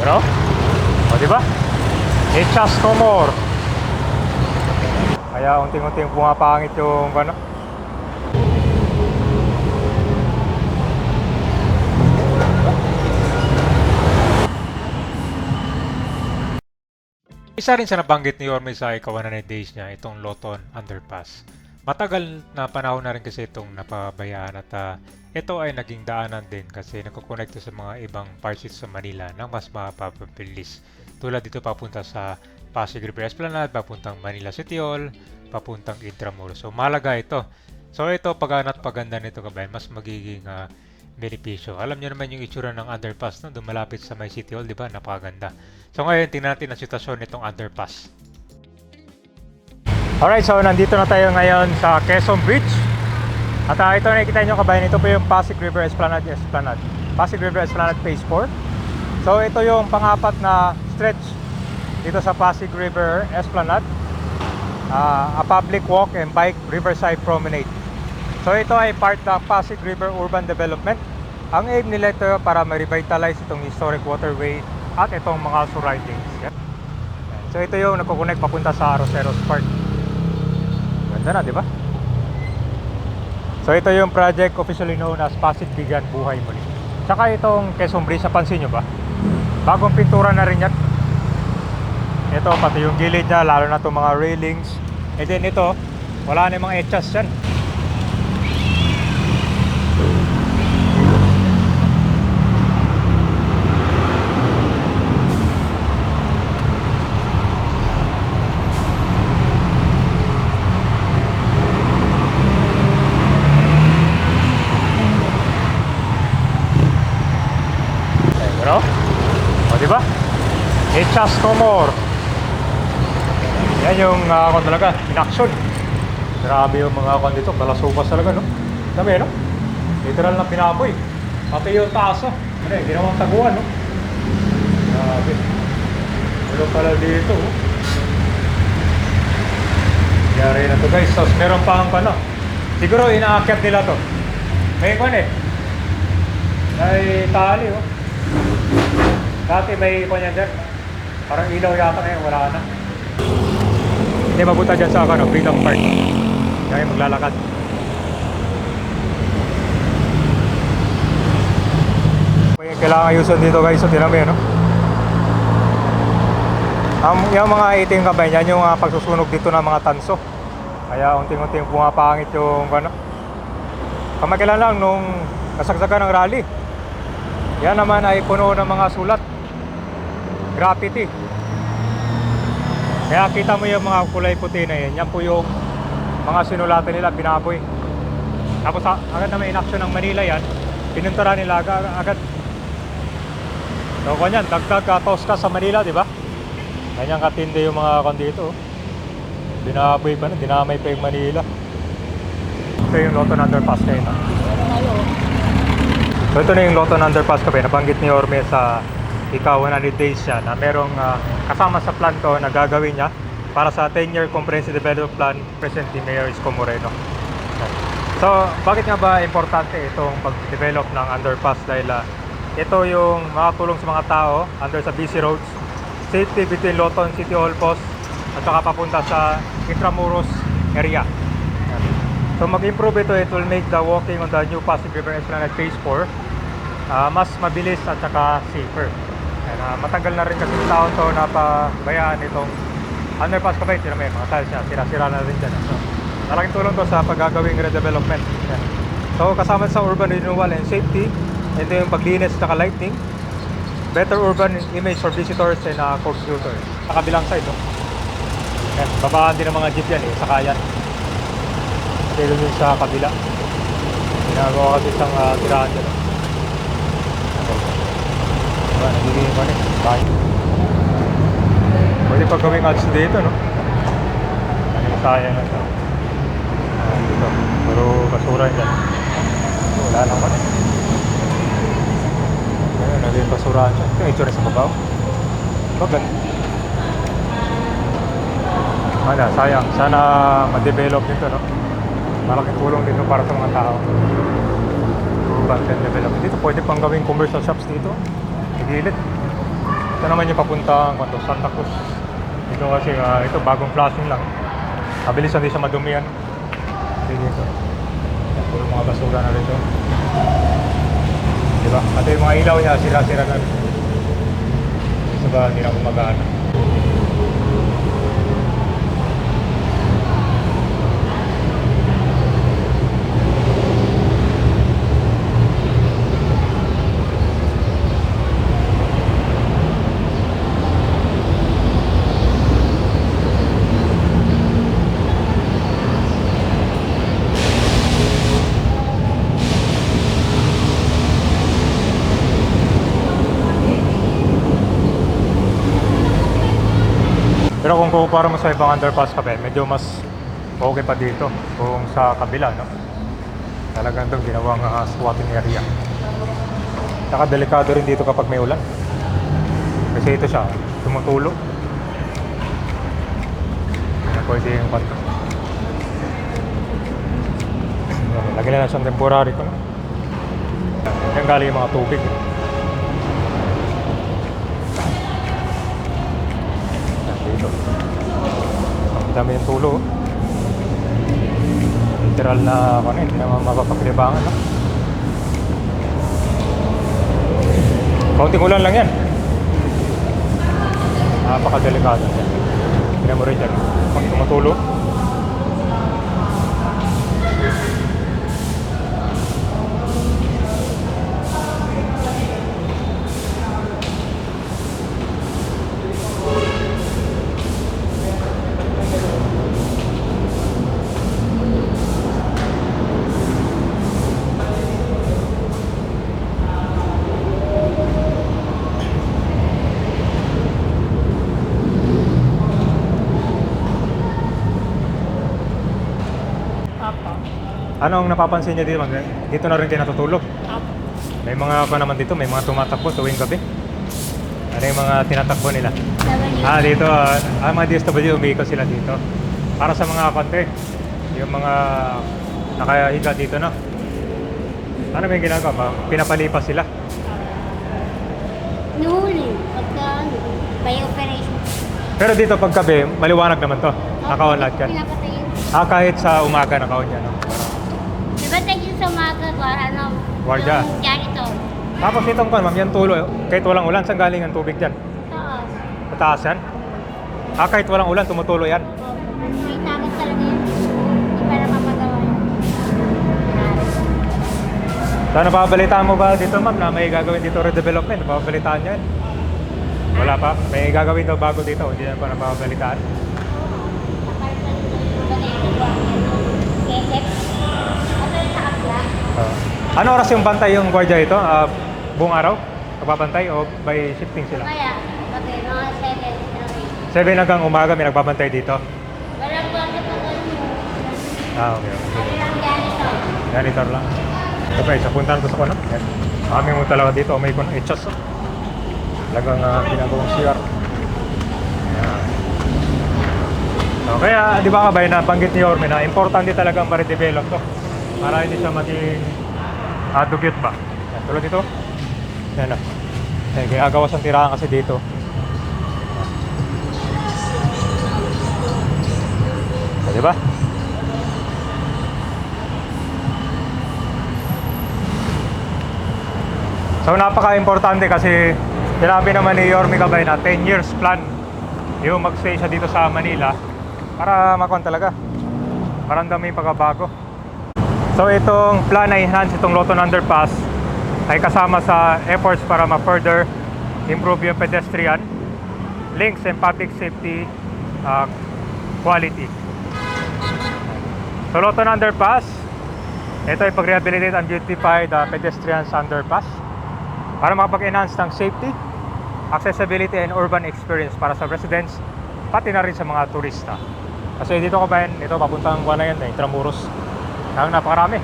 Pero, o diba? It just no more. Kaya unting-unting pumapangit yung ano. Isa rin sa nabanggit ni Yorme sa ika-100 days niya, itong Loton Underpass. Matagal na panahon na rin kasi itong napabayaan at ito ay naging daanan din kasi nagkukonekto sa mga ibang parts sa Manila ng mas mapapabilis. Tulad dito papunta sa Pasig River Esplanade, papuntang Manila City Hall, papuntang Intramuros. So malaga ito. So ito pag-anat paganda nito kabayan, mas magiging benepisyo. Alam niyo naman yung itsura ng underpass no, dumalapit sa may City Hall, di ba? Napakaganda. So ngayon, tingnan natin ang sitwasyon nitong underpass. Alright, so nandito na tayo ngayon sa Quezon Bridge. At ito nakikita nyo kabayan, ito po yung Pasig River Esplanade. Pasig River Esplanade Phase 4. So ito yung pang-apat na stretch dito sa Pasig River Esplanade. A public walk and bike riverside promenade. So ito ay part ng Pasig River Urban Development. Ang aim nila ito para ma-revitalize itong historic waterway at itong mga surroundings. So ito yung nagko-connect papunta sa Roseros Park. Ganda na, di ba? So ito yung project officially known as Pasig Bigan Buhay Muli. Tsaka itong Quezon Bridge, napansin nyo ba? Bagong pintura na rin yan. Ito, pati yung gilid niya, lalo na itong mga railings. And then ito, wala na yung mga etchas yan. Pero, o diba? It just no more. Yan yung ako talaga, in action. Grabe yung mga ako dito, balasupas talaga, no? Dami, no? Literal na pinapoy. Pati yung taas, no? Ano eh, ginawang taguan, no? Grabe. Wala pala dito, oh. Yari na to, guys. Tapos meron pa ang pano. Siguro inaakyat nila to. May kwan eh. May tali, oh. Dati may kwan yan dyan. Parang ilaw yata ngayon, wala na. Hindi mabuta dyan sa ano, Freedom Park. Kaya maglalakad. May kailangan ayusan dito guys, so tinami, no? Yung mga iting kabay yan, yung pagsusunog dito ng mga tanso. Kaya unting-unting pumapangit yung ano. Kamakilan lang nung nasagsagan ng rally. Yan naman ay puno ng mga sulat. Graffiti. Kaya kita mo yung mga kulay puti na yan. Yan po yung mga sinulatan nila, binaboy. Tapos agad na may inaksyon ng Manila yan, pinuntara nila agad. So kanyan, dagdag tosca sa Manila, di ba? Kanyang katindi yung mga kandito. Binaboy pa na, dinamay pa yung Manila. Ito yung Loton Underpass kayo, no? So ito na yung Loton Underpass kayo. Nabanggit ni Orme sa ika-100 days siya na merong kasama sa plan to na gagawin niya para sa 10-year Comprehensive Development Plan present ni Mayor Isko Moreno. So, bakit nga ba importante itong pag-develop ng underpass? Dahil ito yung makatulong sa mga tao under sa busy roads, safety between Loton City Hall Post at saka papunta sa Intramuros area. So, mag-improve ito, it will make the walking on the new Pasig River Esplanade Phase 4 mas mabilis at saka safer. Matagal na rin kasi yung taon to napabayaan itong underpass kabay. Sila may mga tiles niya, sira-sira na rin dyan. So, malaking tulong to sa paggagawing redevelopment. Yan. So kasama sa urban renewal and safety, ito yung paglinis at lighting, better urban image for visitors and commuters. Sa kabilang side, no? Yan, babaan din ng mga jeep yan, sakayan. Dito din sa kabila. Ginagawa kasi isang tirahan dyan. No? Nagiging pa rin, bahay. Pwede pa gawing ads dito, no? Sayang na ito. Dito, pero basura dyan. Wala naman eh. Ayun, naging basura dyan. Ito yung itsura sa babaw. Bagan. Sayang. Sana ma-develop nito, no? Malaking tulong dito para sa mga tao. Urban development. Dito pwede pang gawing commercial shops dito. Gilid. Ito naman yung papuntang Santa Cruz. Dito kasi ito bagong flashing lang. Mabilis hindi siya madumihan. Dito. Yan, puro mga basura na rito. Diba? At yung mga ilaw niya, sira-sira na rin. Saba, hindi na gumagana. Pero kung kukumpara mo sa ibang underpass kape, medyo mas okay pa dito kung sa kabila, no? Talagang doon ginawang squatting area. Saka delikado rin dito kapag may ulan. Kasi ito siya, tumutulo. Hindi na pwede yung kanto. Lagyan na siyang temporary ko, no? Yan galing yung mga tubig. Dito. Ang dami yung tulo. Literal na hindi naman mapapakilibangan, no? Kaunting ulan lang yan. Napakadelikado. Tignan mo rin dyan. Pag tumutulo. Anong napapansin niyo dito? Dito na rin kayo natutulog. May mga naman dito, may mga tumatakbo tuwing gabi. Ano yung mga tinatakbo nila? Dito, mga DSW, umiikot sila dito. Para sa mga konti, yung mga nakahiga dito na. Ano may ginagawa? Pinapalipas sila. Nuhuli, pagka by operation. Pero dito pag gabi, maliwanag naman to. Naka-on lahat yan. Pinapatay yun. Kahit sa umaga naka-on yan. No? Diba tayo sa umaga, Guardia. yung janitor. Tapos itong ma'am, yan tulo. Kahit walang ulan, saan galing ang tubig dyan? Taas. Mataas yan? Kahit walang ulan, tumutulo yan. May tagas talaga yun. Hindi para mapagawa yun. Saan napapabalitaan mo ba dito ma'am na may gagawin dito redevelopment? Napapabalitaan nyo yan? Wala pa? May gagawin daw bago dito, hindi na pa napapabalitaan? Ano oras yung bantay yung gwardiya ito? Buong araw? Nagbabantay o by shifting sila? Kaya, okay, mga 7. 7 hanggang umaga may nagbabantay dito? Walang bago pa Okay. Ano lang janitor? Janitor lang. Okay, sa puntahan ko sa kuno. Yan. Kami mo talaga dito, may kuno etchos. Talagang ginagawang CR. Yan. So, kaya, di ba kabay, nabanggit ni Orme na importante talagang ma-redevelop to para hindi siya maging dugyot ba. Yan, tulad dito. Yan na. Ginagawa siyang tirahan kasi dito. So, di ba? So napaka-importante kasi sinabi naman ni Yorme Gabay na 10 years plan yung magstay siya dito sa Manila para makuha talaga maramdamin yung pagbabago. So itong plan na enhance itong Loton Underpass ay kasama sa efforts para ma-further improve yung pedestrian links and public safety quality. So Loton Underpass, ito ay pag-rehabilitate and beautify the pedestrians underpass para makapag-enhance ng safety, accessibility, and urban experience para sa residents, pati na rin sa mga turista. Kasi dito kabayan, ito papuntang Guanayan, Intramuros. Napakarami.